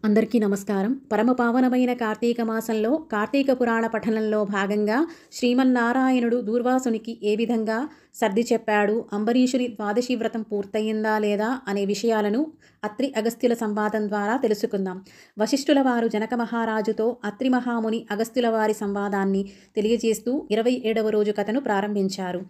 అందరికీ నమస్కారం. పరమపావనమైన కార్తీక మాసంలో కార్తీక పురాణ పఠనంలో భాగంగా శ్రీమన్నారాయణుడు దూర్వాసునికి ఏ విధంగా సర్ది చెప్పాడు, అంబరీషుని ద్వాదశి వ్రతం పూర్తయిందా లేదా అనే విషయాలను అత్రి అగస్త్యుల సంవాదం ద్వారా తెలుసుకుందాం. వశిష్ఠుల వారు జనక మహారాజుతో అత్రి మహాముని అగస్త్యుల వారి సంవాదాన్ని తెలియజేస్తూ 27వ రోజు కథను ప్రారంభించారు.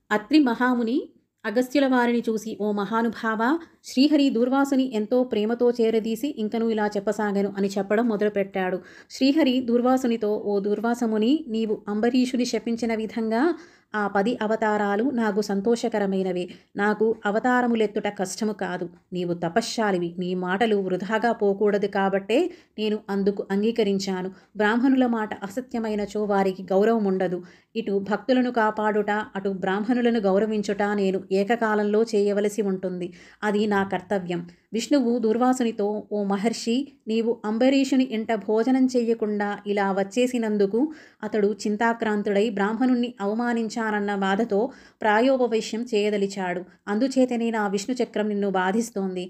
అత్రి మహాముని అగస్త్యుల వారిని చూసి, ఓ మహానుభావ, శ్రీహరి దూర్వాసుని ఎంతో ప్రేమతో చేరదీసి ఇంకను ఇలా చెప్పసాగను అని చెప్పడం మొదలుపెట్టాడు. శ్రీహరి దూర్వాసునితో, ఓ దూర్వాసముని, నీవు అంబరీషుని శపించిన విధంగా ఆ 10 అవతారాలు నాకు సంతోషకరమైనవే. నాకు అవతారములెత్తుట కష్టము కాదు. నీవు తపశ్శాలివి, నీ మాటలు వృధాగా పోకూడదు కాబట్టే నేను అందుకు అంగీకరించాను. బ్రాహ్మణుల మాట అసత్యమైనచో వారికి గౌరవం ఉండదు. ఇటు భక్తులను కాపాడుట, అటు బ్రాహ్మణులను గౌరవించుట నేను ఏకకాలంలో చేయవలసి ఉంటుంది. అది నా కర్తవ్యం. విష్ణువు దూర్వాసునితో, ఓ మహర్షి, నీవు అంబరీషుని ఇంట భోజనం చెయ్యకుండా ఇలా వచ్చేసినందుకు అతడు చింతాక్రాంతుడై బ్రాహ్మణుణ్ణి అవమానించానన్న బాధతో ప్రాయోపవేశ్యం చేయదలిచాడు. అందుచేతనే నా విష్ణు చక్రం నిన్ను బాధిస్తోంది.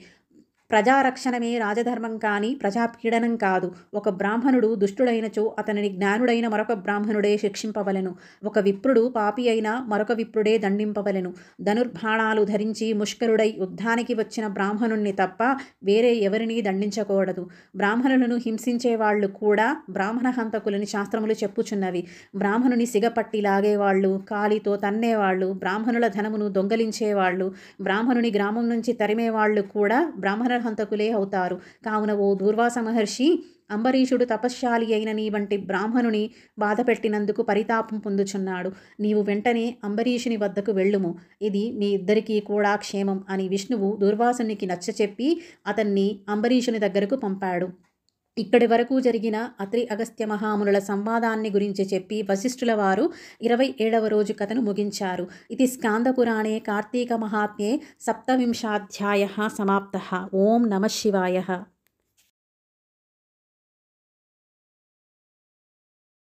ప్రజారక్షణమే రాజధర్మం కానీ ప్రజాపీడనం కాదు. ఒక బ్రాహ్మణుడు దుష్టుడైనచో అతనిని జ్ఞానుడైన మరొక బ్రాహ్మణుడే శిక్షింపవలెను. ఒక విప్రుడు పాపి అయిన మరొక విప్రుడే దండింపవలెను. ధనుర్బాణాలు ధరించి ముష్కరుడై యుద్ధానికి వచ్చిన బ్రాహ్మణుణ్ణి తప్ప వేరే ఎవరినీ దండించకూడదు. బ్రాహ్మణులను హింసించేవాళ్లు కూడా బ్రాహ్మణ హంతకులని శాస్త్రములు చెప్పుచున్నవి. బ్రాహ్మణుని సిగపట్టి లాగేవాళ్ళు, కాలితో తన్నేవాళ్ళు, బ్రాహ్మణుల ధనమును దొంగలించేవాళ్ళు, బ్రాహ్మణుని గ్రామం నుంచి తరిమేవాళ్ళు కూడా బ్రాహ్మణ హంతకులే అవుతారు. కావున ఓ దూర్వాస మహర్షి, అంబరీషుడు తపశ్శాలి అయిన నీ వంటి బ్రాహ్మణుని బాధపెట్టినందుకు పరితాపం పొందుచున్నాడు. నీవు వెంటనే అంబరీషుని వద్దకు వెళ్ళుము. ఇది మీ ఇద్దరికీ కూడా క్షేమం అని విష్ణువు దూర్వాసునికి నచ్చచెప్పి అతన్ని అంబరీషుని దగ్గరకు పంపాడు. ఇక్కడి వరకు జరిగిన అత్రి అగస్త్య మహామునుల సంవాదాన్ని గురించి చెప్పి వశిష్ఠుల వారు 27వ రోజు కథను ముగించారు. ఇది స్కాందపురాణే కార్తీక మహాత్మ్యే 27వ అధ్యాయః సమాప్తః. ఓం నమః శివాయ.